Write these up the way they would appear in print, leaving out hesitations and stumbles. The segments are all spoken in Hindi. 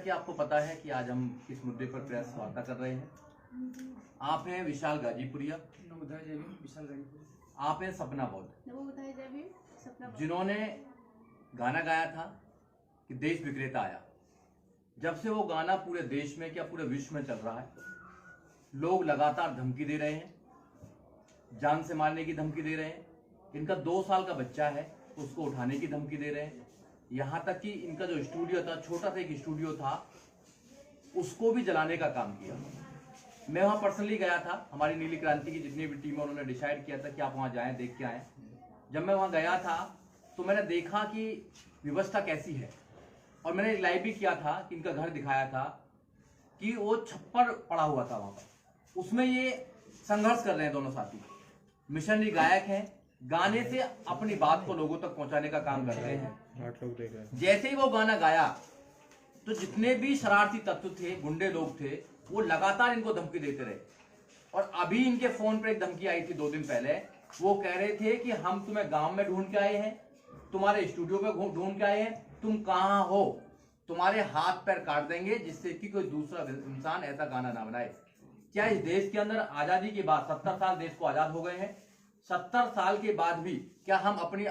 कि आपको पता है कि आज हम किस मुद्दे पर प्रेस वार्ता कर रहे हैं। आप हैं विशाल गाजीपुरिया, आप हैं सपना बौद्ध, जिन्होंने गाना गाया था कि देश विक्रेता आया। जब से वो गाना पूरे देश में क्या पूरे विश्व में चल रहा है, लोग लगातार धमकी दे रहे हैं, जान से मारने की धमकी दे रहे हैं। इनका 2 साल का बच्चा है, उसको उठाने की धमकी दे रहे हैं। यहाँ तक कि इनका जो स्टूडियो था, छोटा सा एक स्टूडियो था, उसको भी जलाने का काम किया। मैं वहाँ पर्सनली गया था, हमारी नीली क्रांति की जितनी भी टीम है उन्होंने डिसाइड किया था कि आप वहाँ जाएं, देख के आएँ। जब मैं वहाँ गया था तो मैंने देखा कि व्यवस्था कैसी है, और मैंने एक लाइव भी किया था कि इनका घर दिखाया था कि वो छप्पर पड़ा हुआ था वहाँ पर, उसमें ये संघर्ष कर रहे हैं दोनों साथी। मिशनरी गायक हैं, गाने से अपनी बात को लोगों तक पहुंचाने का काम कर रहे हैं। जैसे ही वो गाना गाया तो जितने भी शरारती तत्व थे, गुंडे लोग थे, वो लगातार इनको धमकी देते रहे। और अभी इनके फोन पर एक धमकी आई थी 2 दिन पहले। वो कह रहे थे कि हम तुम्हें गांव में ढूंढ के आए हैं, तुम्हारे स्टूडियो पे ढूंढ के आए हैं, तुम कहां हो, तुम्हारे हाथ पैर काट देंगे जिससे कि कोई दूसरा इंसान ऐसा गाना ना बनाए। क्या इस देश के अंदर आजादी के बाद 70 साल देश को आजाद हो गए हैं, 70 साल के बाद भी क्या हम अपनी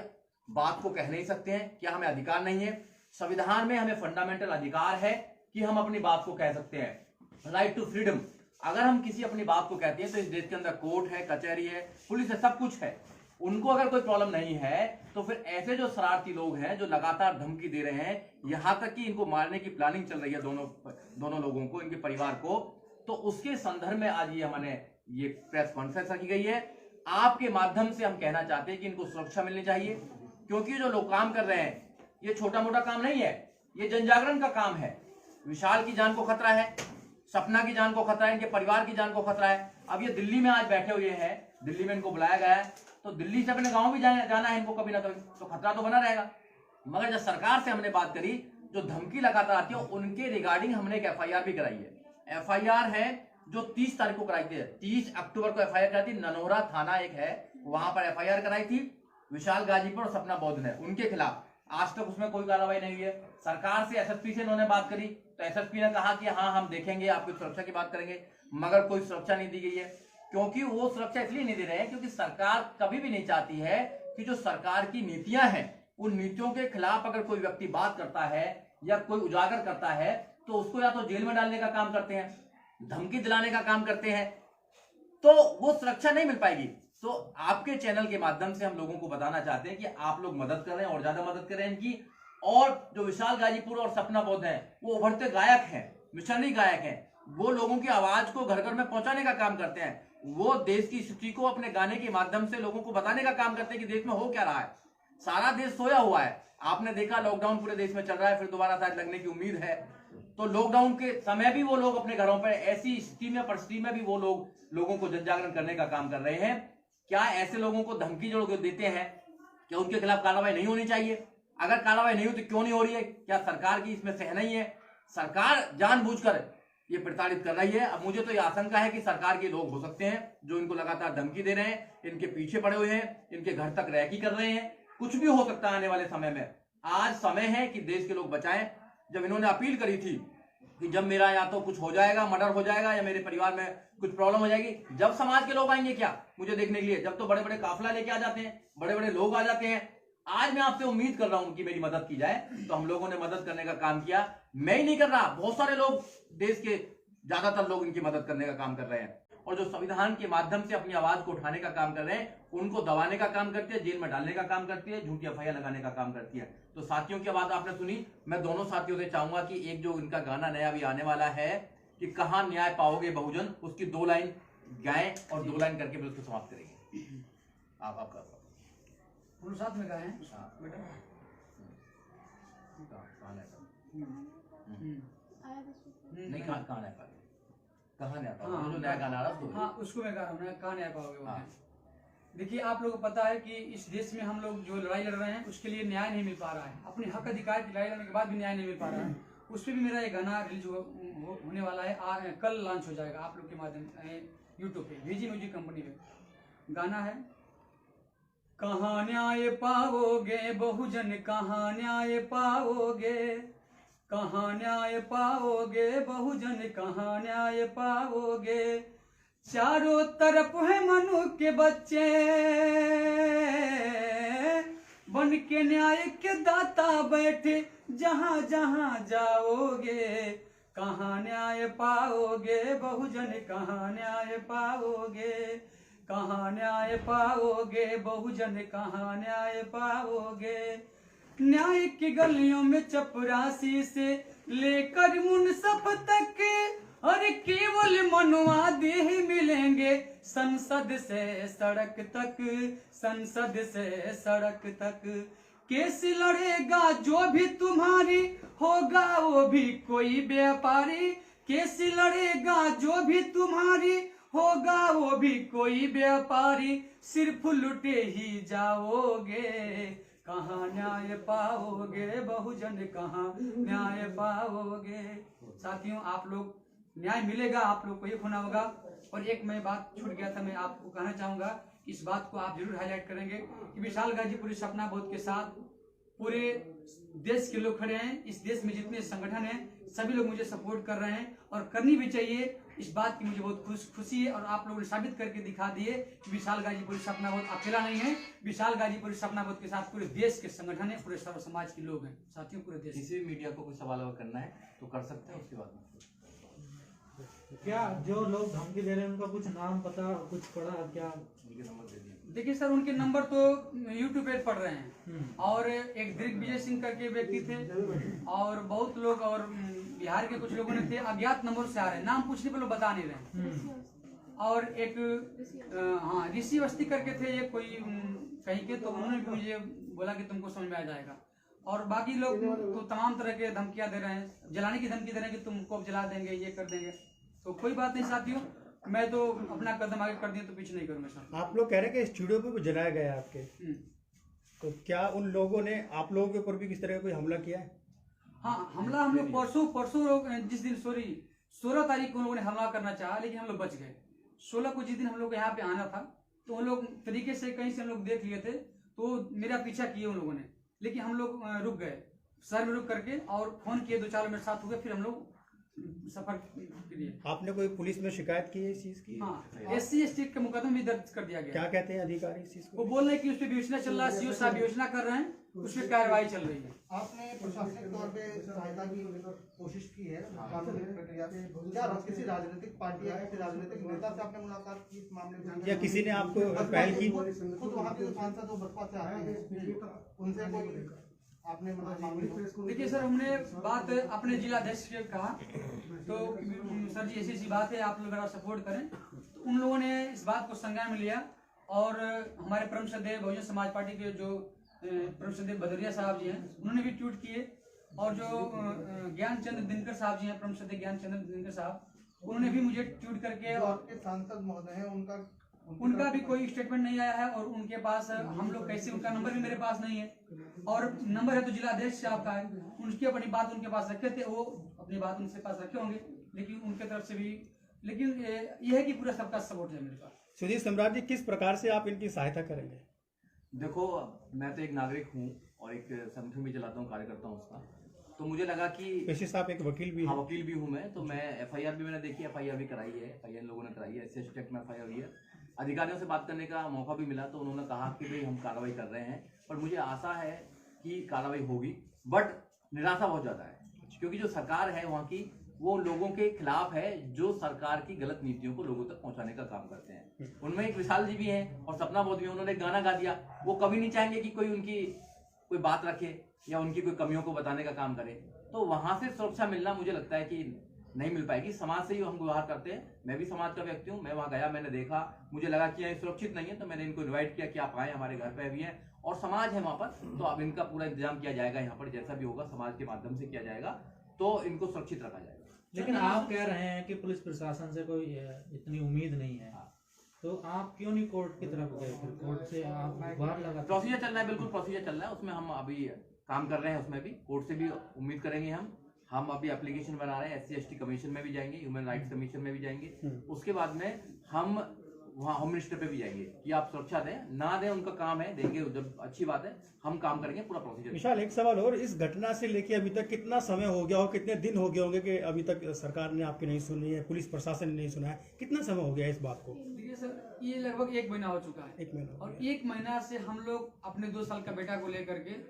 बात को कह नहीं सकते हैं? क्या हमें अधिकार नहीं है? संविधान में हमें फंडामेंटल अधिकार है कि हम अपनी बात को कह सकते हैं, राइट टू फ्रीडम। अगर हम किसी अपनी बात को कहते हैं तो इस देश के अंदर कोर्ट है, कचहरी है, पुलिस है, सब कुछ है। उनको अगर कोई प्रॉब्लम नहीं है तो फिर ऐसे जो शरारती लोग हैं जो लगातार धमकी दे रहे हैं, यहां तक कि इनको मारने की प्लानिंग चल रही है दोनों लोगों को, इनके परिवार को, तो उसके संदर्भ में आज ये हमने ये प्रेस कॉन्फ्रेंस रखी गई है। आपके माध्यम से हम कहना चाहते हैं कि इनको सुरक्षा मिलनी चाहिए, क्योंकि जो लोग काम कर रहे हैं ये छोटा मोटा काम नहीं है, ये जनजागरण का काम है। विशाल की जान को खतरा है, सपना की जान को खतरा है, इनके परिवार की जान को खतरा है। अब ये दिल्ली में आज बैठे हुए हैं, दिल्ली में इनको बुलाया गया है, तो दिल्ली से अपने गांव भी जाना है इनको कभी ना कभी, तो खतरा तो बना रहेगा। मगर जब सरकार से हमने बात करी, जो धमकी लगातार आती है उनके रिगार्डिंग हमने एक FIR भी कराई है। FIR है जो 30 तारीख को कराई थी, 30 अक्टूबर को FIR कराई थी। ननौरा थाना एक है, वहां पर FIR कराई थी विशाल गाजीपुर और सपना बौद्ध ने, उनके खिलाफ। आज तक उसमें कोई कार्रवाई नहीं हुई है। सरकार से SSP से इन्होंने बात करी तो SSP ने कहा कि हाँ हम देखेंगे, आपकी सुरक्षा की बात करेंगे, मगर कोई सुरक्षा नहीं दी गई है। क्योंकि वो सुरक्षा इसलिए नहीं दे रहे हैं क्योंकि सरकार कभी भी नहीं चाहती है कि जो सरकार की नीतियां हैं उन नीतियों के खिलाफ अगर कोई व्यक्ति बात करता है या कोई उजागर करता है तो उसको या तो जेल में डालने का काम करते हैं, धमकी दिलाने का काम करते हैं, तो वो सुरक्षा नहीं मिल पाएगी। तो आपके चैनल के माध्यम से हम लोगों को बताना चाहते हैं कि आप लोग मदद कर रहे हैं और ज्यादा मदद करें इनकी। और जो विशाल गाजीपुर और सपना बौद्ध है वो उभरते गायक हैं, मिशनरी गायक हैं, वो लोगों की आवाज को घर घर में पहुंचाने का काम करते हैं। वो देश की स्थिति को अपने गाने के माध्यम से लोगों को बताने का काम करते हैं कि देश में हो क्या रहा है। सारा देश सोया हुआ है, आपने देखा लॉकडाउन पूरे देश में चल रहा है, फिर दोबारा शायद लगने की उम्मीद है। तो लॉकडाउन के समय भी वो लोग अपने घरों पर ऐसी स्थिति में परिस्थिति में भी वो लोगों को जनजागरण करने का काम कर रहे हैं। क्या ऐसे लोगों को धमकी जो लोग देते हैं क्या उनके खिलाफ कार्रवाई नहीं होनी चाहिए? अगर कार्रवाई नहीं होती तो क्यों नहीं हो रही है? क्या सरकार की इसमें सहनाई है? सरकार जानबूझकर ये प्रताड़ित कर रही है। अब मुझे तो ये आशंका है कि सरकार के लोग हो सकते हैं जो इनको लगातार धमकी दे रहे हैं, इनके पीछे पड़े हुए हैं, इनके घर तक रैकी कर रहे हैं। कुछ भी हो सकता है आने वाले समय में। आज समय है कि देश के लोग बचाएं। जब इन्होंने अपील करी थी कि जब मेरा या तो कुछ हो जाएगा, मर्डर हो जाएगा, या मेरे परिवार में कुछ प्रॉब्लम हो जाएगी, जब समाज के लोग आएंगे क्या मुझे देखने के लिए? जब तो बड़े बड़े काफिला लेके आ जाते हैं, बड़े बड़े लोग आ जाते हैं। आज मैं आपसे उम्मीद कर रहा हूं कि मेरी मदद की जाए, तो हम लोगों ने मदद करने का काम किया। मैं ही नहीं कर रहा, बहुत सारे लोग, देश के ज्यादातर लोग इनकी मदद करने का काम कर रहे हैं। और जो संविधान के माध्यम से अपनी आवाज को उठाने का काम कर रहे हैं उनको दबाने का काम करती है, जेल में डालने का काम करती है, झूठी FIR लगाने का काम करती है। तो साथियों की बात आपने सुनी। मैं दोनों साथियों से चाहूंगा कि एक जो इनका गाना नया भी आने वाला है कि कहां न्याय पाओगे बहुजन, उसकी 2 लाइन गाएं और 2 लाइन करके फिर उसको समाप्त करेंगे। आपका हम साथ में गाएं नहीं, कहां न्याय पाओगे, कहां न्याय पाओगे, जो नया गाना आ रहा है। हाँ, उसको मैं गा रहा हूँ, कहां न्याय पाओगे। देखिए, आप लोगों को पता है कि इस देश में हम लोग जो लड़ाई लड़ रहे हैं उसके लिए न्याय नहीं मिल पा रहा है। अपने हक अधिकार की लड़ाई लड़ने के बाद भी न्याय नहीं मिल पा रहा है। उस पर भी मेरा ये गाना रिलीज होने वाला है, कल लॉन्च हो जाएगा आप लोग के माध्यम यूट्यूब पे, VG म्यूजिक कंपनी में। गाना है कहां न्याय पाओगे बहुजन, कहां न्याय पाओगे, कहाँ न्याय पाओगे बहुजन, कहाँ न्याय पाओगे। चारों तरफ है मनु के बच्चे, बन के न्याय के दाता बैठे जहां जहां जाओगे। कहाँ न्याय पाओगे बहुजन, कहाँ न्याय पाओगे। कहाँ न्याय पाओगे बहुजन, कहाँ न्याय पाओगे। न्याय की गलियों में चपरासी से लेकर मुनसफ तक, और केवल मनुवादी ही मिलेंगे संसद से सड़क तक, संसद से सड़क तक। केस लड़ेगा जो भी तुम्हारी, होगा वो भी कोई व्यापारी। केस लड़ेगा जो भी तुम्हारी, होगा वो भी कोई व्यापारी। सिर्फ लुटे ही जाओगे, कहाँ न्याय पाओगे बहुजन, कहाँ न्याय पाओगे। साथियों, आप लोग न्याय मिलेगा, आप लोग को ये होना होगा। और एक मैं बात छूट गया था, मैं आपको कहना चाहूंगा, इस बात को आप जरूर हाईलाइट करेंगे कि विशाल गाजीपुर सपना बोध के साथ पूरे देश के लोग खड़े हैं। इस देश में जितने संगठन हैं सभी लोग मुझे सपोर्ट कर रहे हैं, और करनी भी चाहिए। इस बात की मुझे बहुत खुशी है, और आप लोगों ने साबित करके दिखा दिए कि विशाल गाजीपुर सपना बोध अकेला नहीं है। विशाल गाजीपुर सपना बोध के साथ पूरे देश के संगठन है, पूरे सर्व समाज के लोग हैं। साथियों, पूरे देश किसी भी मीडिया को कोई सवाल अगर करना है तो कर सकते हैं, उसके बाद में। क्या जो लोग धमकी दे रहे हैं उनका कुछ नाम पता, कुछ पढ़ा क्या? उनके नंबर दे दिए। देखिए सर, उनके नंबर तो यूट्यूब पे पढ़ रहे हैं, और एक दिग्विजय सिंह करके व्यक्ति थे, और बहुत लोग, और बिहार के कुछ लोगों ने थे, अज्ञात नंबर से आ रहे हैं, नाम पूछने पर लोग बता नहीं रहे। और एक हाँ ऋषि अवस्थी करके थे ये कोई कहीं के, तो उन्होंने भी मुझे बोला कि तुमको समझ में आ जाएगा। और बाकी लोग तो तमाम तरह के धमकियां दे रहे हैं, जलाने की धमकी दे रहे हैं कि तुमको जला देंगे, ये कर देंगे। तो कोई बात नहीं साथियों, मैं तो अपना कदम आगे कर दिया तो पीछे नहीं करूंगा सर। आप लोग कह रहे हैं कि स्टूडियो पे भी जलाया गया आपके, तो क्या उन लोगों ने आप लोगों के ऊपर भी किस तरह का कोई हमला किया है? हाँ, हमला हम लोग परसों जिस दिन 16 तारीख को उन लोगों ने हमला करना चाहा, लेकिन हम लोग बच गए। 16 को जिस दिन हम लोग को यहाँ पे आना था, तो उन लोग तरीके से कहीं से हम लोग देख लिए थे, तो मेरा पीछा किए उन लोगों ने, लेकिन हम लोग रुक गए शहर में रुक करके, और फोन किए 2-4 मेरे साथ हुए, फिर हम लोग सफर के लिए। आपने कोई पुलिस में शिकायत की है इस चीज की? हाँ, SC/ST का मुकदमा भी दर्ज कर दिया गया। क्या कहते हैं अधिकारी इस चीज वो को? बोल रहे हैं कि उस पर विवेचना चल रहा है, CO साहब विवेचना कर रहे हैं, उस पर कार्रवाई चल रही है। आपने प्रशासनिक तौर पे सहायता की कोशिश की है कानूनी प्रक्रिया से, क्या किसी राजनीतिक पार्टी या किसी राजनीतिक नेता से आपने मुलाकात की इस मामले में, या किसी ने आपको पहल की? खुद वहाँ के सांसद वो बसपा से आए हैं, उनसे कोई आपने मतलब? देखिए सर, हमने बात अपने जिला अध्यक्ष से कहा, तो सर जी ऐसी बात है, आप लोग अगर सपोर्ट करें, तो उन लोगों ने इस बात को संज्ञान में लिया। और हमारे परम श्रद्धेय बहुजन समाज पार्टी के जो परम श्रद्धेय भदौरिया साहब जी हैं, उन्होंने भी ट्वीट किए, और जो ज्ञानचंद्र दिनकर साहब जी हैं, परम श्रद्धेय ज्ञानचंद्र दिनकर साहब, उन्होंने भी मुझे ट्वीट करके, और सांसद महोदय हैं उनका भी कोई स्टेटमेंट नहीं आया है, और उनके पास हम लोग कैसे, उनका नंबर भी मेरे पास नहीं है, और नंबर है तो जिला अध्यक्ष साहब का है, उनकी अपनी बात उनके पास रखे थे, वो अपनी बात उनके पास रखे होंगे, लेकिन उनके तरफ से भी, लेकिन यह है कि पूरा सबका सपोर्ट है मेरे पास। सुधीर सम्राट जी, किस प्रकार से आप इनकी सहायता करेंगे? देखो, मैं तो एक नागरिक हूँ और एक संगठन भी चलाता हूँ, कार्यकर्ता हूँ उसका, तो मुझे लगा कि पेशे से आप एक वकील भी हाँ हैं। वकील भी हूँ मैं, तो मैं FIR भी मैंने देखी, FIR भी कराई है, FIR लोगों ने कराई है, SC/ST एक्ट में FIR हुई है। अधिकारियों से बात करने का मौका भी मिला, तो उन्होंने कहा कि भाई हम कार्रवाई कर रहे हैं, पर मुझे आशा है कि कार्रवाई होगी, बट निराशा बहुत ज्यादा है, क्योंकि जो सरकार है वहाँ की, वो लोगों के खिलाफ है, जो सरकार की गलत नीतियों को लोगों तक पहुंचाने का काम करते हैं। उनमें एक विशाल जी भी हैं, और सपना बोध भी, उन्होंने गाना गा दिया, वो कभी नहीं चाहेंगे कि कोई उनकी कोई बात रखे या उनकी कोई कमियों को बताने का काम करे। तो वहां से सुरक्षा मिलना मुझे लगता है कि नहीं मिल पाएगी। समाज से ही हम व्यवहार करते हैं, मैं भी समाज का व्यक्ति हूँ, मैं वहाँ गया, मैंने देखा, मुझे लगा कि यहाँ सुरक्षित नहीं है, तो मैंने इनको इन्वाइट किया कि आप आए, हमारे घर पे भी हैं, और समाज है वहाँ पर, तो अब इनका पूरा इंतजाम किया जाएगा, यहाँ पर जैसा भी होगा समाज के माध्यम से किया जाएगा, तो इनको सुरक्षित रखा जाएगा। लेकिन आप कह रहे हैं कि पुलिस प्रशासन से कोई इतनी उम्मीद नहीं है, तो आप क्यों नहीं कोर्ट की तरफ गए? फिर कोर्ट से आप गुहार लगा? प्रोसीजर चल रहा है, बिल्कुल प्रोसीजर चल रहा है, उसमें हम अभी काम कर रहे हैं, उसमें भी कोर्ट से भी उम्मीद करेंगे हम अभी एप्लीकेशन बना रहे हैं, SC/ST कमीशन में भी जाएंगे, ह्यूमन राइट्स कमीशन में भी जाएंगे, उसके बाद में हम वहाँ होम मिनिस्टर पे भी जाइए कि आप सुरक्षा दें, ना दें उनका काम है, देंगे जब अच्छी बात है, हम काम करेंगे पूरा प्रोसीजर। विशाल, एक सवाल और, इस घटना से लेके अभी तक कितना समय हो गया हो, कितने दिन हो गए होंगे कि अभी तक सरकार ने आपकी नहीं सुनी है, पुलिस प्रशासन ने नहीं सुना है, कितना समय हो गया इस बात को? देखिए सर, ये लगभग 1 महीना हो चुका है। 1 महीना। और 1 महीना से हम लोग अपने 2 साल का बेटा को लेकर के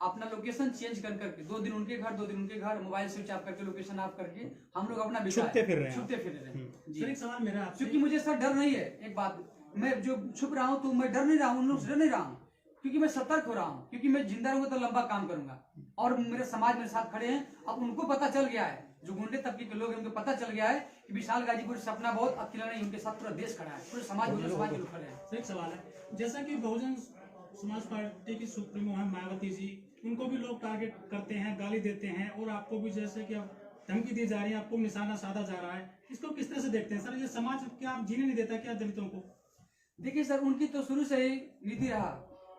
अपना लोकेशन चेंज कर करके 2 दिन उनके घर 2 दिन उनके घर, मोबाइल स्विच ऑफ करके लोकेशन ऑफ करके हम लोग अपना छुपते फिर रहे हैं। छुपते फिर रहे हैं। सर एक सवाल मेरा आपसे, क्योंकि मुझे सर डर नहीं है, एक बात, मैं जो छुप रहा हूँ तो मैं डर नहीं रहा हूँ, उन लोग से डर नहीं रहा हूँ, क्योंकि मैं सतर्क हो रहा हूँ, क्योंकि मैं जिंदा रहूंगा तो लंबा काम करूंगा। और मेरे समाज मेरे साथ खड़े हैं, अब उनको पता चल गया है, जो गुंडे तबके के लोग हैं उनको पता चल गया है कि विशाल गाजीपुर सपना बहुत अकेला नहीं, उनके साथ पूरा देश खड़ा है, पूरे समाज के लोग खड़े हैं। सर एक सवाल है, जैसा कि बहुजन समाज पार्टी की सुप्रीमो है मायावती जी, उनको भी लोग टारगेट करते हैं, गाली देते हैं, और आपको भी जैसे कि अब धमकी दी जा रही है, आपको निशाना साधा जा रहा है, इसको किस तरह से देखते हैं सर? ये समाज क्या जीने नहीं देता क्या दलितों को? देखिए सर, उनकी तो शुरू से ही नीति रहा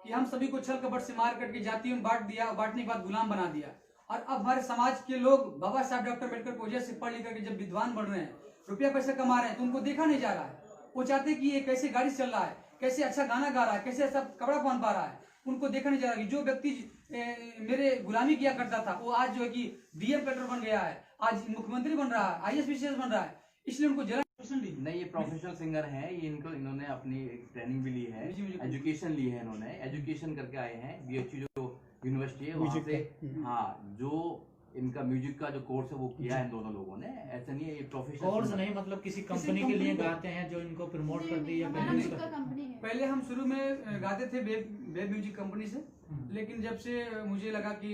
कि हम सभी को छल कपट से मार करके जातियों में बांट दिया, बांटने के बाद गुलाम बना दिया। और अब हमारे समाज के लोग बाबा साहब डॉक्टर अम्बेडकर की वजह से पढ़ लिख करके जब विद्वान बन रहे हैं, रुपया पैसा कमा रहे हैं, तो उनको देखा नहीं जा रहा है। वो चाहते हैं कि ये कैसे गाड़ी चल रहा है, कैसे अच्छा गाना गा रहा है, कैसे अच्छा कपड़ा पहन पा रहा है, उनको देखा नहीं जा रहा कि जो व्यक्ति मेरे गुलामी किया करता था वो आज जो है कि डीएम कलेक्टर बन गया है, आज मुख्यमंत्री बन रहा है, आईएएस पीसीएस बन रहा है, इसलिए उनको जला नहीं, ये प्रोफेशनल सिंगर हैं, ये इन्होंने अपनी ट्रेनिंग भी ली है, एजुकेशन ली है, इन्होंने एजुकेशन करके आए हैं, बीएचयू जो यूनिवर्सिटी है वहाँ से। हाँ, जो इनका म्यूजिक का जो कोर्स है वो किया है इन दोनों लोगों ने, ऐसा नहीं है ये प्रोफेशनल कोर्स नहीं, मतलब किसी कंपनी के लिए गाते हैं जो इनको प्रमोट करती है? पहले हम शुरू में गाते थे वेब म्यूजिक कंपनी से, लेकिन जब से मुझे लगा कि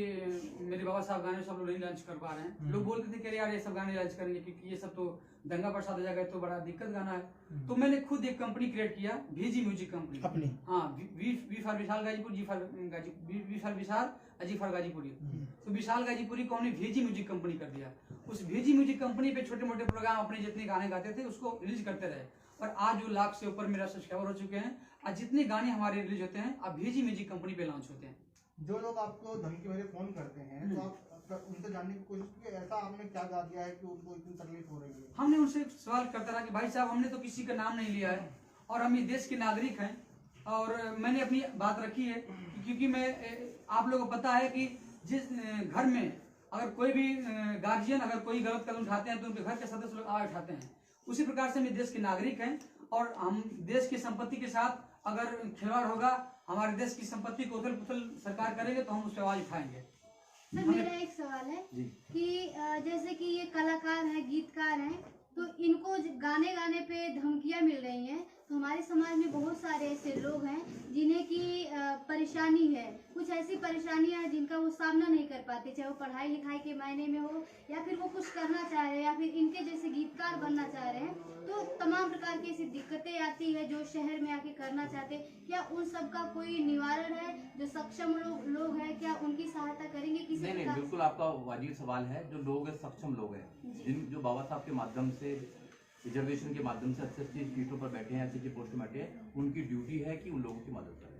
मेरे बाबा साहब गाने सब लोग नहीं लॉन्च कर पा रहे हैं, लोग बोलते थे कि यार ये सब गाने लॉन्च करेंगे क्योंकि ये सब तो दंगा फसाद हो जाएगा, तो बड़ा दिक्कत गाना है। तो मैंने खुद एक कंपनी क्रिएट किया, VG म्यूजिक कंपनी अपनी। हाँ, V for Vishal Ghazipur, G for V for Vishal, G for Ghazipuri. तो विशाल गाजीपुरी को हमने VG म्यूजिक कंपनी कर दिया। उस VG म्यूजिक कंपनी पे छोटे मोटे प्रोग्राम अपने जितने गाने गाते थे उसको रिलीज करते रहे, और आज जो 1 लाख से ऊपर मेरा सब्सक्राइबर हो चुके हैं। आज जितने गाने हमारे रिलीज होते हैं अब VG म्यूजिक कंपनी पे लॉन्च होते हैं। जो लोग आपको धमकी भरे फोन करते हैं, तो आप उनसे जानने की कोशिश की ऐसा आपने क्या गा दिया है कि उनको इतनी तकलीफ हो रही है? हमने उनसे सवाल करता रहा कि भाई साहब, हमने तो किसी का नाम नहीं लिया है और हम ये देश के नागरिक हैं, और मैंने अपनी बात रखी है क्योंकि मैं आप लोगों को पता है कि जिस घर में अगर कोई भी गार्जियन अगर कोई गलत कदम उठाते हैं तो उनके घर के सदस्य लोग आवाज उठाते हैं। उसी प्रकार से हम देश के नागरिक हैं, और हम देश की संपत्ति के साथ अगर खिलवाड़ होगा, हमारे देश की संपत्ति को उथल पुथल सरकार करेंगे तो हम उस पर आवाज उठाएंगे। सर मेरा एक सवाल है कि जैसे कि ये कलाकार हैं, गीतकार हैं, तो इनको गाने गाने पे धमकियां मिल रही हैं, तो हमारे समाज में बहुत सारे ऐसे लोग हैं जिन्हें की परेशानी है, कुछ ऐसी परेशानियां हैं जिनका वो सामना नहीं कर पाते, चाहे वो पढ़ाई लिखाई के मायने में हो या फिर वो कुछ करना चाह रहे हैं या फिर इनके जैसे गीतकार बनना चाह रहे हैं, तो तमाम प्रकार की ऐसी दिक्कतें आती है जो शहर में आके करना चाहते हैं। क्या उन सब का कोई निवारण है? जो सक्षम लोग हैं क्या उनकी सहायता करेंगे किसी? नहीं, बिल्कुल आपका वाजिब सवाल है। जो लोग हैं, सक्षम लोग हैं, जो बाबा साहब के माध्यम से, रिजर्वेशन के माध्यम से अच्छी अच्छी सीटों पर बैठे हैं, अच्छी पोस्ट में बैठे हैं, उनकी ड्यूटी है कि उन लोगों की मदद करें।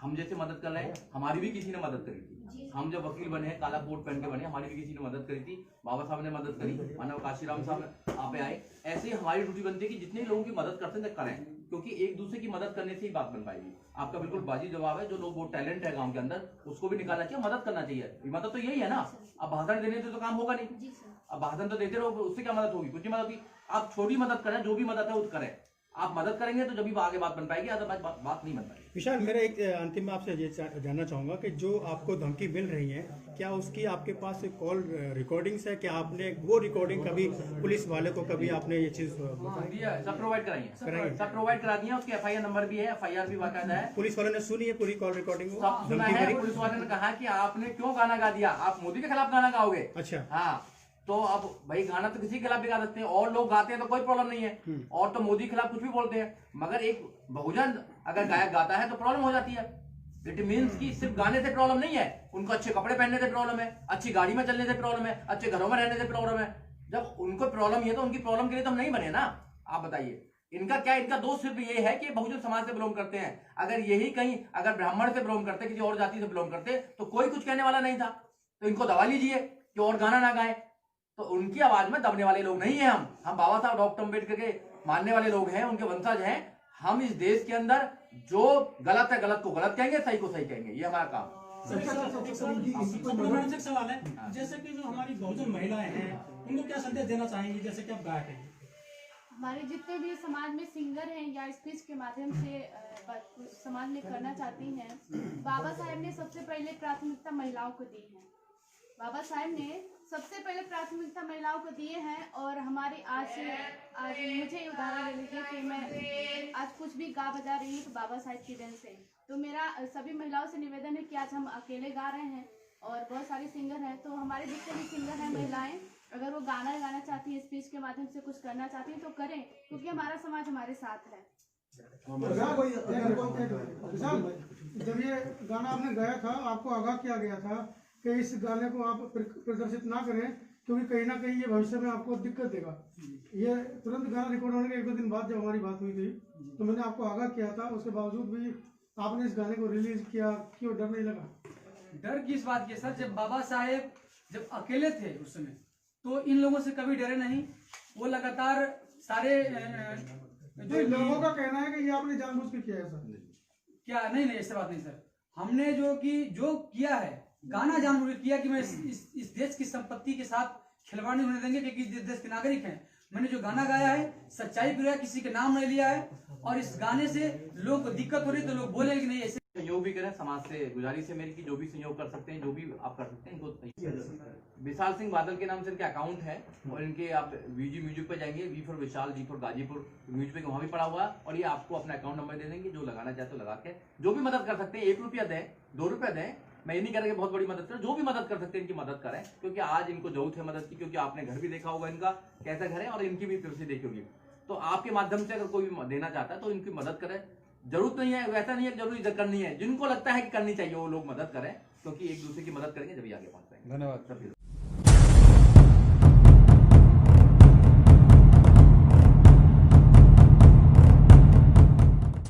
हम जैसे मदद कर रहे हैं, हमारी भी किसी ने मदद करी थी। हम जब वकील बने, काला कोट पहन के बने, हमारी भी किसी ने मदद करी थी, बाबा साहब ने मदद करी, मानव काशीराम साहब आप आए। ऐसे ही हमारी ड्यूटी बनती है कि जितने लोगों की मदद करते हैं करें, क्योंकि एक दूसरे की मदद करने से ही बात बन पाएगी। आपका बिल्कुल बाजी जवाब है। जो लोग वो टैलेंट है गांव के अंदर, उसको भी निकालना चाहिए, मदद करना चाहिए। मदद तो यही है ना। अब भाषण देने से तो काम होगा नहीं, अब भाषण तो देते रहो, उससे क्या मदद होगी? कुछ नहीं मदद होगी। आप छोटी मदद करें, जो भी मदद है वो करें। आप मदद करेंगे तो जब भी आगे बात बन पाएगी, अदरवाइज बात नहीं बन पाएगी। विशाल, मेरा एक अंतिम में आपसे ये जानना चाहूंगा कि जो आपको धमकी मिल रही है, क्या उसकी आपके पास कॉल रिकॉर्डिंग्स है? क्या आपने वो रिकॉर्डिंग कभी पुलिस वाले को कभी आपने ये चीज सब प्रोवाइड कराइए, सब प्रोवाइड करा दिया। उसकी FIR नंबर भी है, FIR भी बाकायदा है। पुलिस वालों ने सुनी है पूरी कॉल रिकॉर्डिंग? सब सुना है। पुलिस वाले ने कहा कि आपने क्यों गाना गा दिया, आप मोदी के खिलाफ गाना गाओगे? अच्छा, हाँ। तो अब भाई गाना तो किसी के खिलाफ भी गा सकते हैं, और लोग गाते हैं तो कोई प्रॉब्लम नहीं है, और तो मोदी के खिलाफ कुछ भी बोलते हैं। मगर एक बहुजन अगर गायक गाता है तो प्रॉब्लम हो जाती है। इट मीन्स कि सिर्फ गाने से प्रॉब्लम नहीं है, उनको अच्छे कपड़े पहनने से प्रॉब्लम है, अच्छी गाड़ी में चलने से प्रॉब्लम है, अच्छे घरों में रहने से प्रॉब्लम है। जब उनको प्रॉब्लम है तो उनकी प्रॉब्लम के लिए तो हम नहीं बने ना। आप बताइए, इनका क्या? इनका दोष सिर्फ ये है कि बहुजन समाज से बिलोंग करते हैं। अगर यही कहीं अगर ब्राह्मण से बिलोंग करते, किसी और जाति से बिलोंग करते, तो कोई कुछ कहने वाला नहीं था। तो इनको दबा लीजिए कि और गाना ना गाए। तो उनकी आवाज में दबने वाले लोग नहीं है हम बाबा साहब डॉक्टर अम्बेडकर के मानने वाले लोग हैं, उनके वंशज हैं। हम इस देश के अंदर जो गलत है गलत को गलत कहेंगे, सही को सही कहेंगे, ये हमारा काम। एक सवाल है, जैसे कि जो हमारी बहुजन महिलाएं हैं उनको क्या संदेश देना चाहेंगी, जैसे कि आप गायक हैं? हमारे जितने भी समाज में सिंगर हैं या स्पीच के माध्यम से कुछ समाज में करना चाहती हैं, बाबा साहेब ने सबसे पहले प्राथमिकता महिलाओं को दी है। बाबा साहेब ने सबसे पहले प्राथमिकता महिलाओं को दिए हैं। और हमारे आज मुझे उदाहरण ले लीजिए कि मैं आज कुछ भी गा बजा रही हूँ तो बाबा साहेब की देन से। तो मेरा सभी महिलाओं से निवेदन है कि आज हम अकेले गा रहे हैं और बहुत सारे सिंगर हैं, तो हमारे जितने भी सिंगर हैं महिलाएं, अगर वो गाना गाना चाहती है, स्पीच के माध्यम से कुछ करना चाहती है तो करें, क्योंकि हमारा समाज हमारे साथ है। जब ये गाना आपने गाया था, आपको आगाह किया गया था कि इस गाने को आप प्रदर्शित ना करें, क्योंकि कहीं ना कहीं ये भविष्य में आपको दिक्कत देगा। ये तुरंत गाना रिकॉर्ड होने के 1-2 दिन बाद जब हमारी बात हुई थी तो मैंने आपको आगाह किया था, उसके बावजूद भी आपने इस गाने को रिलीज किया, क्यों डर नहीं लगा? डर किस बात की सर? जब बाबा साहेब जब अकेले थे उस समय, तो इन लोगों से कभी डरे नहीं। वो लगातार सारे जो लोगों का कहना है कि ये आपने जानबूझ के किया है सर। क्या? नहीं नहीं, ऐसी बात नहीं सर। हमने जो किया है, गाना जानबूझ के किया कि मैं इस देश की संपत्ति के साथ खिलवाड़ नहीं होने देंगे, क्योंकि इस देश के नागरिक हैं। मैंने जो गाना गाया है सच्चाई पे, किसी के नाम नहीं लिया है। और इस गाने से लोगों को दिक्कत हो रही है तो लोग बोले कि नहीं ऐसे। सहयोग भी करें, समाज से गुजारिश है मेरी कि जो भी सहयोग कर सकते हैं, जो भी आप कर सकते हैं इनको। विशाल सिंह बादल के नाम से इनके अकाउंट है और इनके आप वीजी म्यूजिक पे जाएंगे, V for Vishal, G for Ghazipur music पे वहाँ भी पड़ा हुआ है। और ये आपको अपना अकाउंट नंबर दे देंगे, जो लगाना चाहते हो लगा के। जो भी मदद कर सकते हैं, 1 रुपया दें, 2 रुपया दें, मैं ये नहीं कह रहा कि बहुत बड़ी मदद करें, जो भी मदद कर सकते हैं इनकी मदद करें, क्योंकि आज इनको जरूरत है मदद की। क्योंकि आपने घर भी देखा होगा इनका कैसा घर है और इनकी भी परिस्थिति देखी होगी। तो आपके माध्यम से अगर कोई भी देना चाहता है तो इनकी मदद करें। जरूरत नहीं है, वैसा नहीं है जरूरी करनी है, जिनको लगता है कि करनी चाहिए वो लोग मदद करें, क्योंकि एक दूसरे की मदद करेंगे जब आगे पहुंच पाएंगे। धन्यवाद।